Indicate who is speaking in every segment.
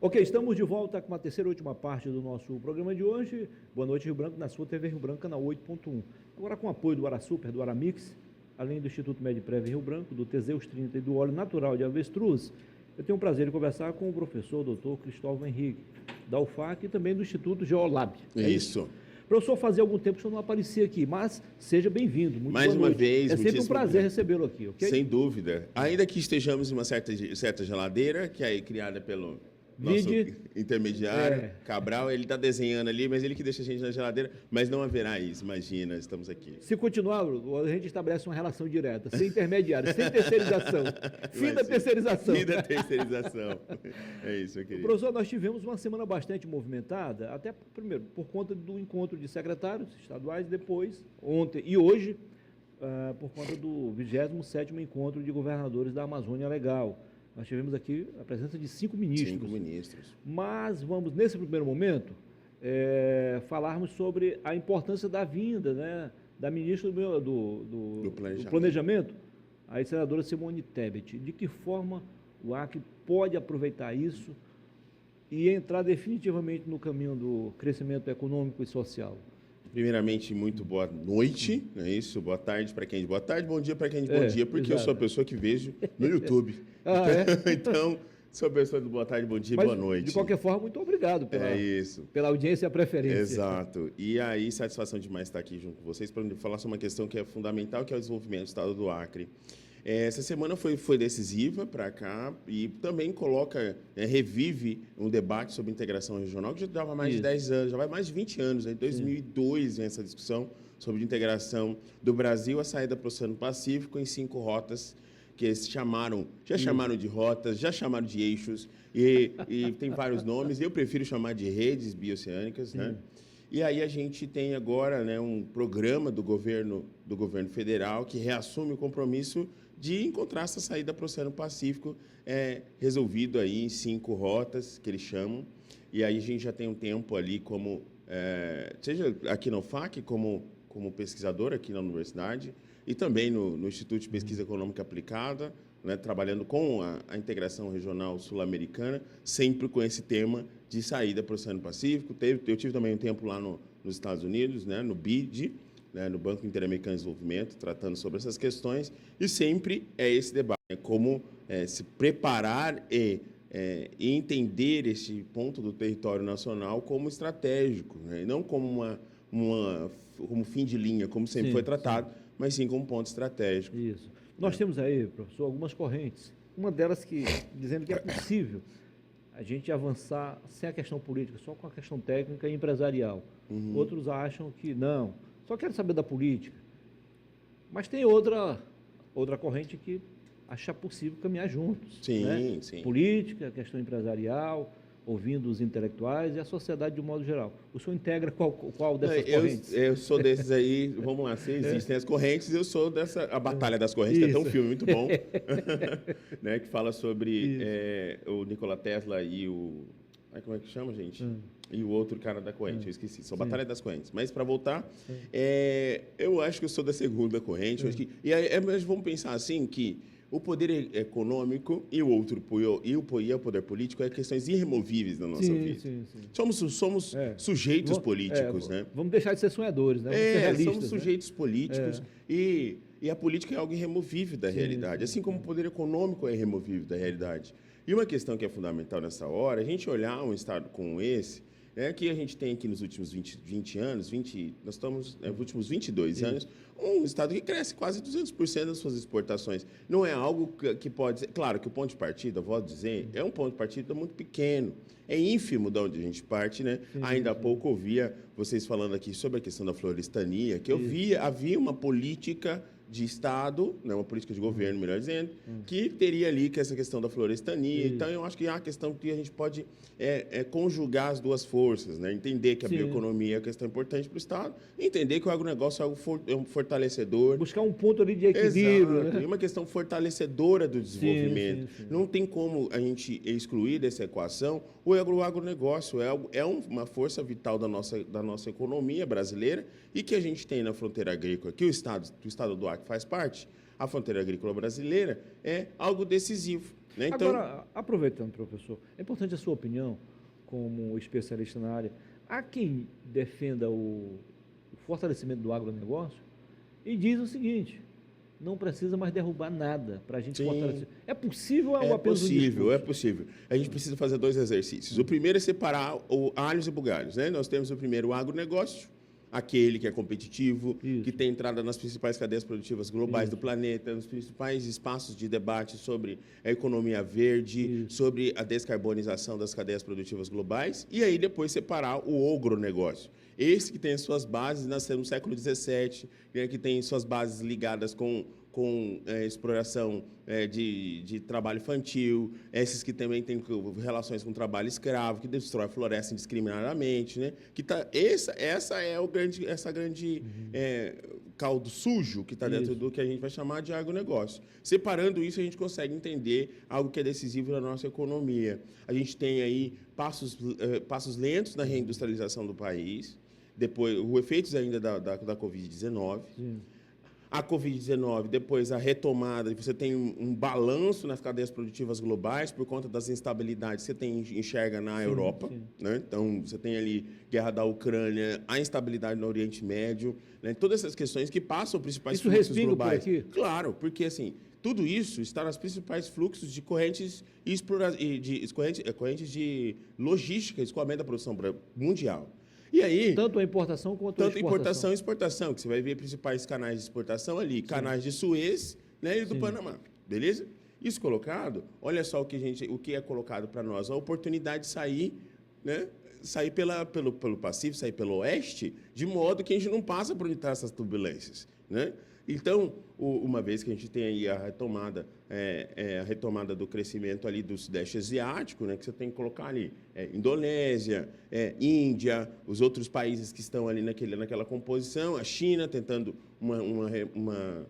Speaker 1: Ok, estamos de volta com a terceira e última parte do nosso programa de hoje. Boa noite, Rio Branco, na sua TV Rio Branco, canal 8.1. Agora com o apoio do Arasuper, do Aramix, além do Instituto Medprev Rio Branco, do Teseus 30 e do óleo natural de avestruz, eu tenho o prazer de conversar com o professor Dr. Cristóvão Henrique, da UFAC e também do Instituto Geolab.
Speaker 2: Isso.
Speaker 1: Professor, fazia algum tempo que o senhor não aparecia aqui, mas seja bem-vindo.
Speaker 2: Mais uma vez.
Speaker 1: É sempre um prazer recebê-lo aqui, ok?
Speaker 2: Sem dúvida. Ainda que estejamos em uma certa geladeira, que é criada pelo nosso intermediário, Cabral, ele está desenhando ali, mas ele que deixa a gente na geladeira, mas não haverá isso, imagina, estamos aqui.
Speaker 1: Se continuar, a gente estabelece uma relação direta, sem intermediário, sem terceirização. Fim da terceirização.
Speaker 2: Fim da terceirização. É isso, meu querido.
Speaker 1: Professor, nós tivemos uma semana bastante movimentada, até, primeiro, por conta do encontro de secretários estaduais, depois, ontem e hoje, por conta do 27º encontro de governadores da Amazônia Legal. Nós tivemos aqui a presença de 5 ministros.
Speaker 2: 5 ministros.
Speaker 1: Mas vamos, nesse primeiro momento, falarmos sobre a importância da vinda, né, da ministra do Planejamento, a senadora Simone Tebet. De que forma o Acre pode aproveitar isso e entrar definitivamente no caminho do crescimento econômico e social?
Speaker 2: Primeiramente, muito boa noite, não é isso? Boa tarde para quem é de boa tarde, bom dia para quem é de bom dia, porque eu sou a pessoa que vejo no YouTube. Então, sou a pessoa de boa tarde, bom dia, boa noite.
Speaker 1: De qualquer forma, muito obrigado pela audiência e a preferência.
Speaker 2: Exato. E aí, satisfação demais estar aqui junto com vocês para falar sobre uma questão que é fundamental, que é o desenvolvimento do Estado do Acre. Essa semana foi decisiva para cá e também revive um debate sobre integração regional que já dava mais de 10 anos, já vai mais de 20 anos. Em 2002 vem essa discussão sobre integração do Brasil, a saída para o Oceano Pacífico em 5 rotas que eles chamaram de rotas, já chamaram de eixos e tem vários nomes. Eu prefiro chamar de redes bioceânicas, né? E aí a gente tem agora, né, um programa do governo federal que reassume o compromisso de encontrar essa saída para o Oceano Pacífico, resolvido aí em 5 rotas, que eles chamam. E aí a gente já tem um tempo ali seja aqui na UFAC, como pesquisador aqui na universidade, e também no Instituto de Pesquisa Econômica Aplicada, né, trabalhando com a integração regional sul-americana, sempre com esse tema de saída para o Oceano Pacífico. Eu tive também um tempo lá nos Estados Unidos, né, no BID, né, no Banco Interamericano de Desenvolvimento, tratando sobre essas questões, e sempre é esse debate, como se preparar e entender este ponto do território nacional como estratégico, né, e não como como fim de linha, como sempre foi tratado, mas sim como ponto estratégico.
Speaker 1: Isso. Nós temos aí, professor, algumas correntes. Uma delas dizendo que é possível a gente avançar sem a questão política, só com a questão técnica e empresarial. Outros acham que não, só quero saber da política. Mas tem outra corrente que acha possível caminhar juntos.
Speaker 2: Sim,
Speaker 1: né?
Speaker 2: sim.
Speaker 1: Política, questão empresarial, ouvindo os intelectuais e a sociedade de um modo geral. O senhor integra qual dessas correntes?
Speaker 2: Eu sou desses aí, vamos lá, se existem as correntes, eu sou a Batalha das Correntes, que é um filme muito bom, né, que fala sobre o Nikola Tesla e como é que chama, gente? E o outro cara da corrente, eu esqueci, sou Batalha das Correntes. Mas, para voltar, eu acho que eu sou da segunda corrente, mas vamos pensar assim que o poder econômico e o poder político são questões irremovíveis na nossa vida. Somos sujeitos políticos, né?
Speaker 1: Vamos deixar de ser sonhadores, né? Vamos ser realistas,
Speaker 2: somos sujeitos políticos e a política é algo irremovível da realidade, assim como o poder econômico é irremovível da realidade. E uma questão que é fundamental nessa hora, a gente olhar um estado como esse, que a gente tem aqui nos últimos 20 anos, nós estamos nos últimos 22 anos, um estado que cresce quase 200% das suas exportações. Não é algo que pode ser... Claro que o ponto de partida, vou dizer, é um ponto de partida muito pequeno. É ínfimo de onde a gente parte, né? Ainda há pouco eu ouvia vocês falando aqui sobre a questão da florestania, que havia uma política de Estado, né, uma política de governo, melhor dizendo, que teria ali essa questão da florestania. Então, eu acho que há a questão que a gente pode conjugar as duas forças, né? Entender que a bioeconomia é uma questão importante para o Estado, entender que o agronegócio é um fortalecedor.
Speaker 1: Buscar um ponto ali de equilíbrio.
Speaker 2: Exato, né? E uma questão fortalecedora do desenvolvimento. Não tem como a gente excluir dessa equação o agronegócio. É uma força vital da nossa economia brasileira e que a gente tem na fronteira agrícola, que o Estado do Acre faz parte. A fronteira agrícola brasileira é algo decisivo. Né? Então,
Speaker 1: agora, aproveitando, professor, é importante a sua opinião como especialista na área. Há quem defenda o fortalecimento do agronegócio e diz o seguinte: não precisa mais derrubar nada para a gente fortalecer. É possível ou apenas um discurso?
Speaker 2: É possível. A gente precisa fazer 2 exercícios. O primeiro é separar o alhos e bugalhos. Né? Nós temos o primeiro, o agronegócio, aquele que é competitivo, que tem entrada nas principais cadeias produtivas globais do planeta, nos principais espaços de debate sobre a economia verde, sobre a descarbonização das cadeias produtivas globais, e aí depois separar o agronegócio. Esse que tem as suas bases, nasceu no século XVII, né, que tem suas bases ligadas com exploração de trabalho infantil, esses que também têm relações com trabalho escravo, que destrói a floresta indiscriminadamente, né? Essa é essa grande caldo sujo que está dentro do que a gente vai chamar de agronegócio. Separando isso, a gente consegue entender algo que é decisivo na nossa economia. A gente tem aí passos lentos na reindustrialização do país, depois os efeitos ainda da Covid-19. A Covid-19, depois a retomada, você tem um balanço nas cadeias produtivas globais por conta das instabilidades que você enxerga na Europa. Né? Então, você tem ali guerra da Ucrânia, a instabilidade no Oriente Médio, né? Todas essas questões que passam os principais fluxos globais.
Speaker 1: Por aqui?
Speaker 2: Claro, porque assim, tudo isso está nos principais fluxos de correntes de logística, escoamento da produção mundial. E aí,
Speaker 1: tanto a importação quanto a exportação.
Speaker 2: Tanto importação e exportação, que você vai ver principais canais de exportação ali, canais de Suez, né, e do Panamá, beleza? Isso colocado, olha só o que é colocado para nós, a oportunidade de sair, né, sair pelo Pacífico, sair pelo Oeste, de modo que a gente não passa por onde estão essas turbulências, né? Então, uma vez que a gente tem aí a retomada do crescimento ali do Sudeste Asiático, né, que você tem que colocar ali Indonésia, Índia, os outros países que estão ali naquela composição, a China tentando uma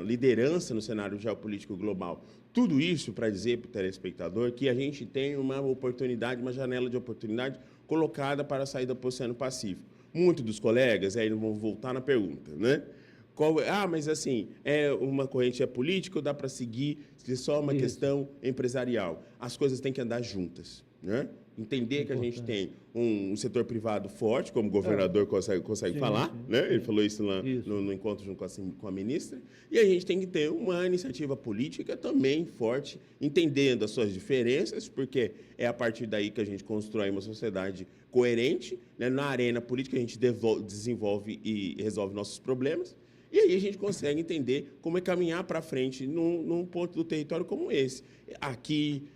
Speaker 2: liderança no cenário geopolítico global. Tudo isso para dizer para o telespectador que a gente tem uma oportunidade, uma janela de oportunidade colocada para a saída para o Oceano Pacífico. Muitos dos colegas, aí vão voltar na pergunta, né? Mas assim, uma corrente política ou dá para seguir se só uma questão empresarial? As coisas têm que andar juntas, né? Entender que a gente tem um setor privado forte, como o governador consegue falar, né? Ele falou isso lá no encontro junto com a ministra, e a gente tem que ter uma iniciativa política também forte, entendendo as suas diferenças, porque é a partir daí que a gente constrói uma sociedade coerente, né? Na arena política a gente desenvolve e resolve nossos problemas. E aí a gente consegue entender como é caminhar para frente num ponto do território como esse. Aqui,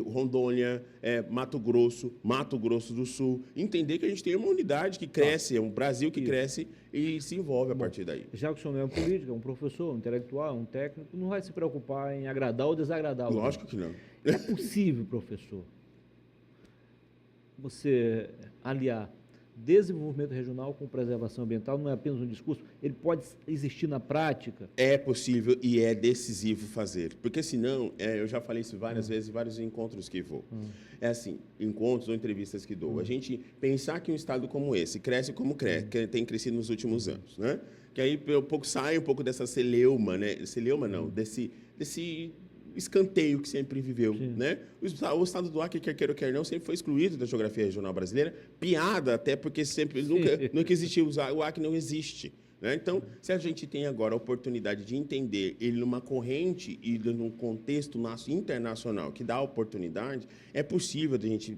Speaker 2: Rondônia, Mato Grosso do Sul. Entender que a gente tem uma unidade que cresce, é um Brasil que cresce e se envolve a partir daí.
Speaker 1: Já que o senhor não é um político, é um professor, um intelectual, um técnico, não vai se preocupar em agradar ou desagradar.
Speaker 2: Lógico que não.
Speaker 1: É possível, professor, você aliar desenvolvimento regional com preservação ambiental? Não é apenas um discurso, ele pode existir na prática?
Speaker 2: É possível e é decisivo fazer, porque senão, eu já falei isso várias vezes em vários encontros que vou, é assim, encontros ou entrevistas que dou, a gente pensar que um estado como esse cresce como que tem crescido nos últimos anos, né? Que aí sai um pouco dessa celeuma, né? Celeuma não, desse escanteio que sempre viveu, né? O estado do Acre, quer queira ou quer não, sempre foi excluído da geografia regional brasileira, piada até porque nunca existiu, o Acre não existe, né? Então, se a gente tem agora a oportunidade de entender ele numa corrente e num contexto internacional que dá a oportunidade, é possível a gente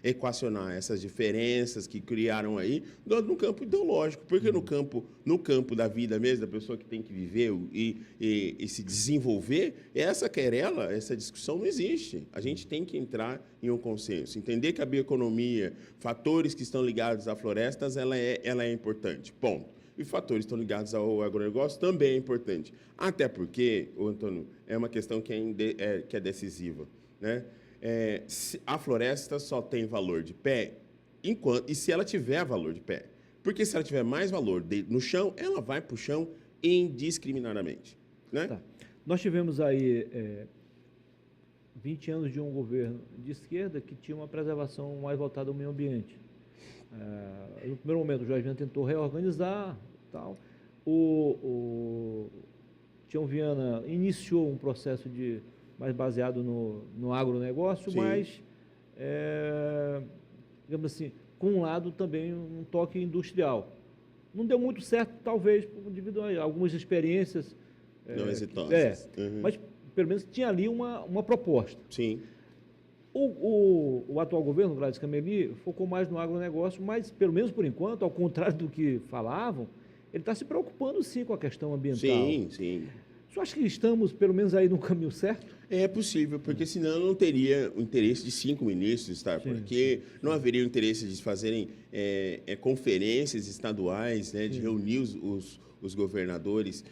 Speaker 2: equacionar essas diferenças que criaram aí no campo ideológico, porque no campo da vida mesmo, da pessoa que tem que viver e se desenvolver, essa discussão não existe. A gente tem que entrar em um consenso, entender que a bioeconomia, fatores que estão ligados a florestas, ela é importante, ponto. E fatores que estão ligados ao agronegócio também é importante. Até porque, Antônio, é uma questão que é decisiva, né? A floresta só tem valor de pé e se ela tiver valor de pé. Porque se ela tiver mais valor no chão, ela vai para o chão indiscriminadamente, né? Tá.
Speaker 1: Nós tivemos aí 20 anos de um governo de esquerda que tinha uma preservação mais voltada ao meio ambiente. No primeiro momento, o Jorge Viana tentou reorganizar, tal. O Tião Viana iniciou um processo de mais baseado no agronegócio,
Speaker 2: Sim.
Speaker 1: mas, digamos assim, com um lado também um toque industrial. Não deu muito certo, talvez, devido a algumas experiências.
Speaker 2: Não exitosas.
Speaker 1: Mas, pelo menos, tinha ali uma proposta.
Speaker 2: Sim.
Speaker 1: O atual governo, Gladys Cameli, focou mais no agronegócio, mas, pelo menos por enquanto, ao contrário do que falavam, ele está se preocupando, sim, com a questão ambiental.
Speaker 2: Sim, sim.
Speaker 1: Você acha que estamos, pelo menos, aí no caminho certo?
Speaker 2: É possível, porque senão não teria o interesse de 5 ministros, tá? Porque não haveria o interesse de fazerem conferências estaduais, né? De reunir os governadores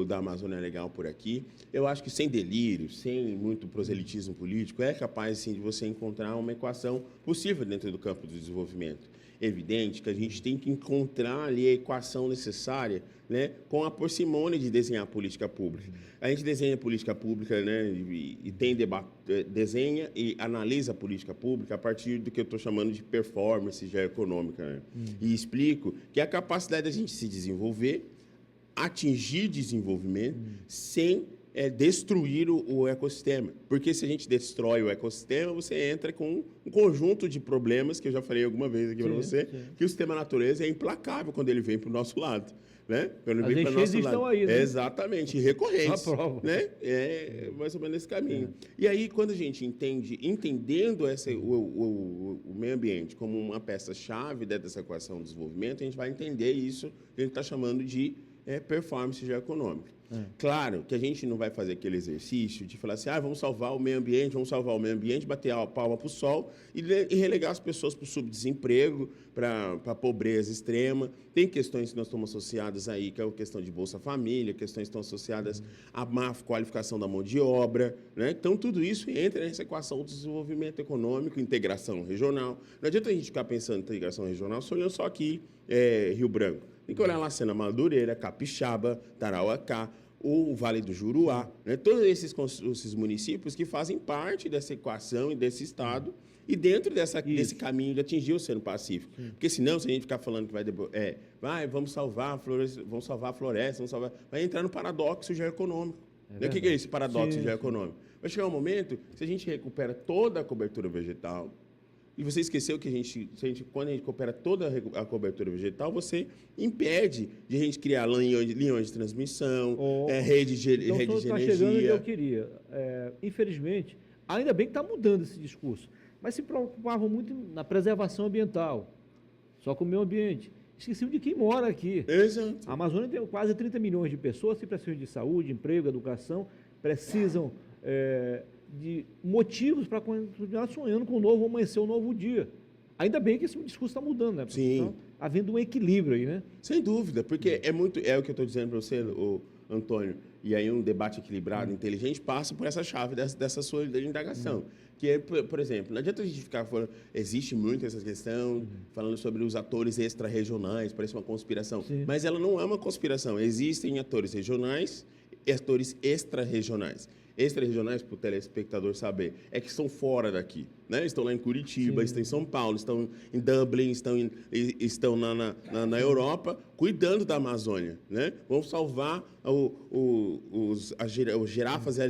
Speaker 2: da Amazônia Legal por aqui. Eu acho que sem delírio, sem muito proselitismo político, é capaz, sim, de você encontrar uma equação possível dentro do campo do desenvolvimento. É evidente que a gente tem que encontrar ali a equação necessária, né, com a parcimônia de desenhar política pública. A gente desenha política pública, né, e tem debate, desenha e analisa a política pública a partir do que eu estou chamando de performance geoeconômica, né? E explico que é a capacidade da gente se desenvolver, atingir desenvolvimento sem destruir o ecossistema. Porque se a gente destrói o ecossistema, você entra com um conjunto de problemas, que eu já falei alguma vez aqui para você, que o sistema natureza é implacável quando ele vem para o nosso lado. Né? Quando ele vem para o nosso lado.
Speaker 1: Estão aí, né?
Speaker 2: Exatamente, recorrentes. Né? É mais ou menos esse caminho. E aí, quando a gente entendendo o meio ambiente como uma peça-chave dessa equação do desenvolvimento, a gente vai entender isso que a gente está chamando de performance geoeconômica. Claro que a gente não vai fazer aquele exercício de falar assim, vamos salvar o meio ambiente, bater a palma para o sol e relegar as pessoas para o subdesemprego, para a pobreza extrema. Tem questões que nós estamos associadas aí, que é a questão de Bolsa Família, questões que estão associadas à má qualificação da mão de obra, né? Então, tudo isso entra nessa equação do desenvolvimento econômico, integração regional. Não adianta a gente ficar pensando em integração regional olhando só aqui Rio Branco. Tem que olhar lá Sena Madureira, Capixaba, Tarauacá, o Vale do Juruá, né? Todos esses municípios que fazem parte dessa equação e desse estado e dentro desse caminho de atingir o Oceano Pacífico. Porque senão, se a gente ficar falando que vamos salvar a floresta, vai entrar no paradoxo geoeconômico. O que é esse paradoxo geoeconômico? Vai chegar um momento, se a gente recupera toda a cobertura vegetal, e você esqueceu que quando a gente recupera toda a cobertura vegetal, você impede de a gente criar linhões de transmissão, rede de energia.
Speaker 1: Chegando onde eu queria. Infelizmente, ainda bem que está mudando esse discurso, mas se preocupavam muito na preservação ambiental, só com o meio ambiente. Esqueciam de quem mora aqui.
Speaker 2: Exato.
Speaker 1: A Amazônia tem quase 30 milhões de pessoas que precisam de saúde, emprego, educação, precisam de motivos para continuar sonhando com um novo amanhecer, um novo dia. Ainda bem que esse discurso está mudando, né?
Speaker 2: Sim.
Speaker 1: Então, havendo um equilíbrio aí, né?
Speaker 2: Sem dúvida, porque é o que eu estou dizendo para você, Antônio, e aí um debate equilibrado, inteligente, passa por essa chave dessa sua indagação. Que é, por exemplo, não adianta a gente ficar falando, existe muito essa questão, falando sobre os atores extra-regionais, parece uma conspiração, mas ela não é uma conspiração. Existem atores regionais e atores extra-regionais. Extra-regionais, para o telespectador saber, é que estão fora daqui, né? Estão lá em Curitiba, estão em São Paulo, estão em Dublin, estão na Europa, cuidando da Amazônia, né? Vão salvar as girafas e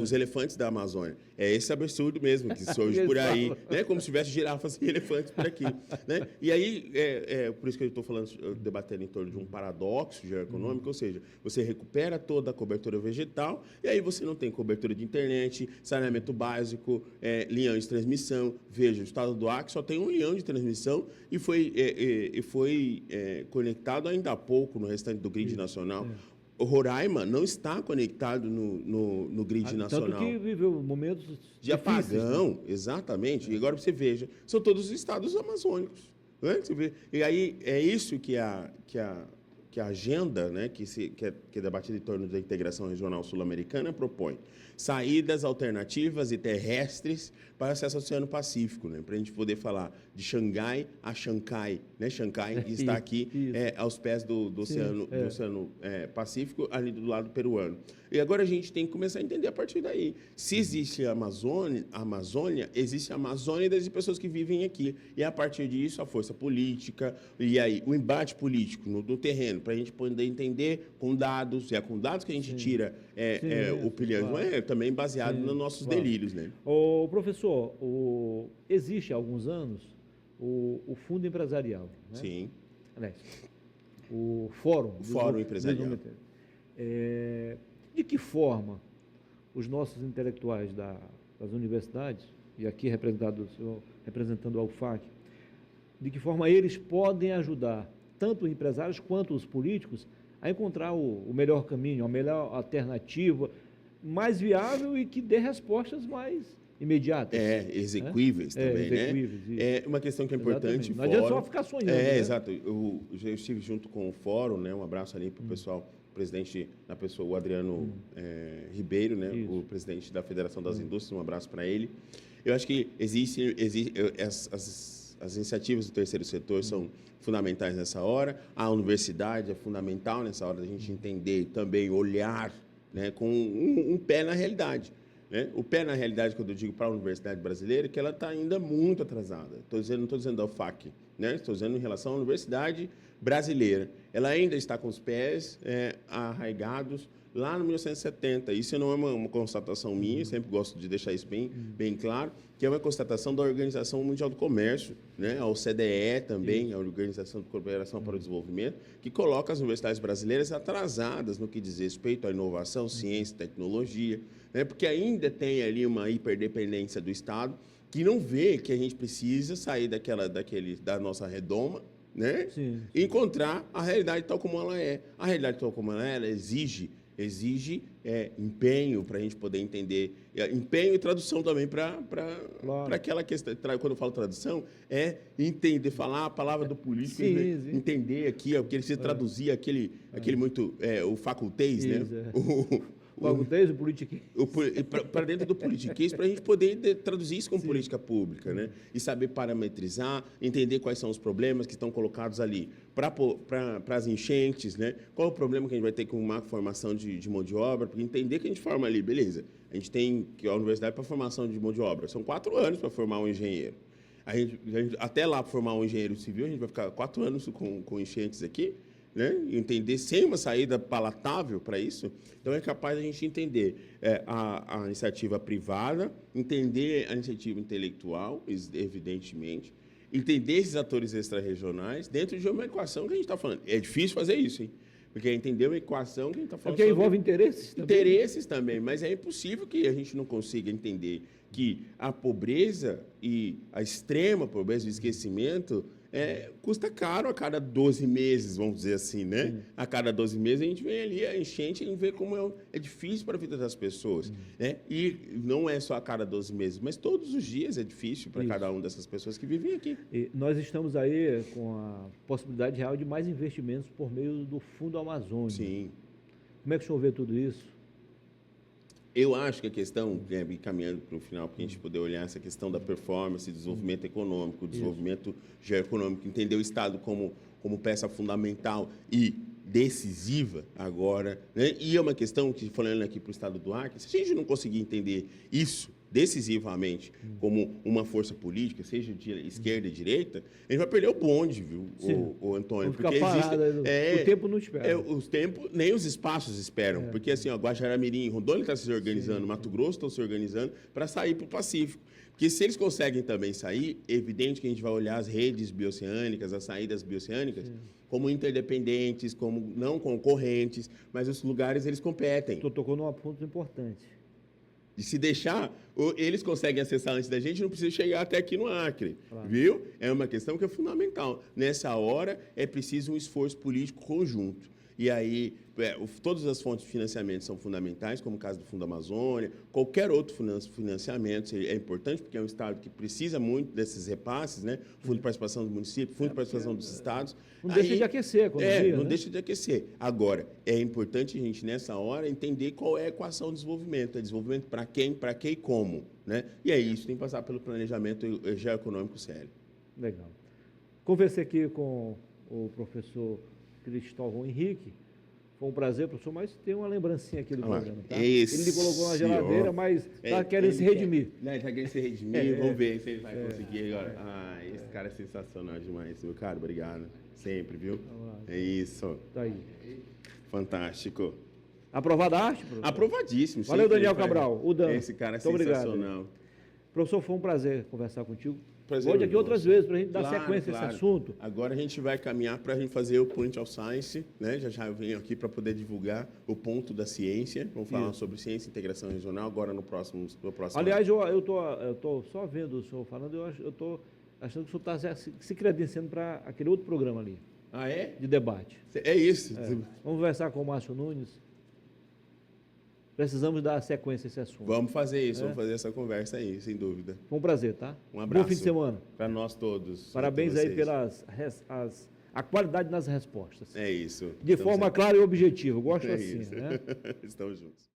Speaker 2: os elefantes da Amazônia. É esse absurdo mesmo que surge por aí, né? Como se tivesse girafas e elefantes por aqui, né? E aí, por isso que eu estou debatendo em torno de um paradoxo geoeconômico, ou seja, você recupera toda a cobertura vegetal e aí você não tem cobertura de internet, saneamento básico, linhões de transmissão. Veja, o estado do Acre só tem um linhão de transmissão e foi conectado ainda há pouco no restante do grid nacional. O Roraima não está conectado no grid nacional.
Speaker 1: Tanto que viveu momentos
Speaker 2: de apagão, exatamente. E agora você veja, são todos os estados amazônicos. Né? Você vê, e aí é isso que a agenda, né, que é debatida em torno da integração regional sul-americana propõe. Saídas alternativas e terrestres para acesso ao Oceano Pacífico, né, para a gente poder falar de Xangai a Chancai. Né? Chancai está aqui aos pés do Oceano Pacífico, ali do lado peruano. E agora a gente tem que começar a entender a partir daí. Se existe a Amazônia, existe a Amazônia das pessoas que vivem aqui. E a partir disso, a força política, e aí o embate político no terreno, para a gente poder entender com dados, e é com dados que a gente tira opiniões, claro. Não é também baseado nos nossos delírios. Né?
Speaker 1: O professor, existe há alguns anos o Fundo Empresarial. Né?
Speaker 2: Sim.
Speaker 1: Aliás, o Fórum.
Speaker 2: Empresarial.
Speaker 1: De que forma os nossos intelectuais das universidades, e aqui representando a UFAC, de que forma eles podem ajudar tanto os empresários quanto os políticos a encontrar o melhor caminho, a melhor alternativa, mais viável e que dê respostas mais imediatas.
Speaker 2: Execuíveis também, execuíveis, né? É uma questão que é importante.
Speaker 1: Não adianta só ficar sonhando.
Speaker 2: Exato. Eu estive junto com o Fórum, né? Um abraço ali para o pessoal, o presidente, na pessoa, o Adriano Ribeiro, né? O presidente da Federação das Indústrias, um abraço para ele. Eu acho que as iniciativas do terceiro setor são fundamentais nessa hora. A universidade é fundamental nessa hora da gente entender e também olhar, né, com um pé na realidade. Né? O pé na realidade, quando eu digo para a universidade brasileira, é que ela está ainda muito atrasada. Não estou dizendo da UFAC, né? Estou dizendo em relação à universidade brasileira. Ela ainda está com os pés arraigados lá no 1970. Isso não é uma constatação minha, sempre gosto de deixar isso bem claro, que é uma constatação da Organização Mundial do Comércio, né? A OCDE também, a Organização de Cooperação para o Desenvolvimento, que coloca as universidades brasileiras atrasadas no que diz respeito à inovação, ciência e tecnologia, né? Porque ainda tem ali uma hiperdependência do Estado, que não vê que a gente precisa sair da nossa redoma, né? E encontrar a realidade tal como ela é. A realidade tal como ela exige empenho para a gente poder entender, empenho e tradução também para aquela questão. Quando eu falo tradução, é entender, falar a palavra do político, entender aqui, porque ele precisa traduzir aquele muito, o facultês, né?
Speaker 1: O politiquês.
Speaker 2: Para dentro do politiquês, para a gente poder traduzir isso como política pública, né? E saber parametrizar, entender quais são os problemas que estão colocados ali para as enchentes, né? Qual é o problema que a gente vai ter com uma formação de mão de obra, porque entender que a gente forma ali, beleza, a gente tem a universidade para formação de mão de obra, são 4 anos para formar um engenheiro. Até lá, para formar um engenheiro civil, a gente vai ficar 4 anos com enchentes aqui, né? Entender sem uma saída palatável para isso. Então, é capaz a gente entender a iniciativa privada, entender a iniciativa intelectual, evidentemente, entender esses atores extra-regionais dentro de uma equação que a gente está falando. É difícil fazer isso, hein? Porque entender uma equação que a gente está falando...
Speaker 1: Porque envolve interesses também.
Speaker 2: Interesses também, mas é impossível que a gente não consiga entender que a pobreza e a extrema pobreza, o esquecimento, custa caro a cada 12 meses, vamos dizer assim, né? A cada 12 meses a gente vem ali, a enchente, a gente vê como é difícil para a vida das pessoas. Né? E não é só a cada 12 meses, mas todos os dias é difícil para cada uma dessas pessoas que vivem aqui.
Speaker 1: E nós estamos aí com a possibilidade real de mais investimentos por meio do Fundo Amazônia.
Speaker 2: Sim.
Speaker 1: Como é que o senhor vê tudo isso?
Speaker 2: Eu acho que a questão, caminhando para o final, para a gente poder olhar essa questão da performance, desenvolvimento econômico, desenvolvimento geoeconômico, entender o Estado como peça fundamental e decisiva agora, né? E é uma questão que, falando aqui para o Estado do Acre, se a gente não conseguir entender isso decisivamente como uma força política, seja de esquerda e direita, a gente vai perder o bonde, viu, o Antônio?
Speaker 1: Porque o tempo não espera.
Speaker 2: Os tempos, nem os espaços esperam. Porque assim, Guajará-Mirim e Rondônia está se organizando, Mato Grosso estão se organizando para sair para o Pacífico. Porque se eles conseguem também sair, é evidente que a gente vai olhar as redes bioceânicas, as saídas bioceânicas, como interdependentes, como não concorrentes, mas os lugares eles competem.
Speaker 1: Tu tocou num ponto importante.
Speaker 2: E se deixar, eles conseguem acessar antes da gente, não precisa chegar até aqui no Acre, viu? É uma questão que é fundamental. Nessa hora, é preciso um esforço político conjunto. E aí, todas as fontes de financiamento são fundamentais, como o caso do Fundo Amazônia, qualquer outro financiamento é importante, porque é um Estado que precisa muito desses repasses, né? Fundo de participação do município, Fundo de participação dos Estados.
Speaker 1: Não deixa de aquecer a economia,
Speaker 2: não deixa de aquecer. Agora, é importante a gente, nessa hora, entender qual é a equação do desenvolvimento. É desenvolvimento para quem, e como, né? E aí, isso tem que passar pelo planejamento geoeconômico sério.
Speaker 1: Legal. Conversei aqui com o professor Cristóvão Henrique, Foi um prazer, professor, mas tem uma lembrancinha aqui do programa, tá?
Speaker 2: Esse,
Speaker 1: ele colocou na geladeira, mas está querendo se redimir.
Speaker 2: Está querendo se redimir, vamos ver se ele vai conseguir agora. Esse cara é sensacional demais, meu cara, obrigado. Sempre, viu? É isso.
Speaker 1: Tá aí.
Speaker 2: Fantástico.
Speaker 1: Aprovada a arte, professor?
Speaker 2: Aprovadíssimo.
Speaker 1: Valeu, Daniel Cabral. O Dan.
Speaker 2: Esse cara é sensacional.
Speaker 1: Obrigado. Professor, foi um prazer conversar contigo.
Speaker 2: Prazer,
Speaker 1: Volte aqui outras vezes para a gente dar sequência a esse assunto.
Speaker 2: Agora a gente vai caminhar para a gente fazer o Point of Science, né? Já venho aqui para poder divulgar o ponto da ciência. Vamos falar sobre ciência e integração regional agora no próximo
Speaker 1: Aliás, eu tô só vendo o senhor falando, eu estou achando que o senhor está se credenciando para aquele outro programa ali.
Speaker 2: Ah, é?
Speaker 1: De debate.
Speaker 2: É isso.
Speaker 1: Vamos conversar com o Márcio Nunes. Precisamos dar sequência a esse assunto.
Speaker 2: Vamos fazer isso, vamos fazer essa conversa aí, sem dúvida.
Speaker 1: Foi um prazer, tá?
Speaker 2: Um abraço.
Speaker 1: Bom fim de semana.
Speaker 2: Para nós todos.
Speaker 1: Parabéns aí a qualidade nas respostas.
Speaker 2: É isso.
Speaker 1: De forma clara e objetiva. Eu gosto assim,
Speaker 2: isso.
Speaker 1: né?
Speaker 2: Estamos juntos.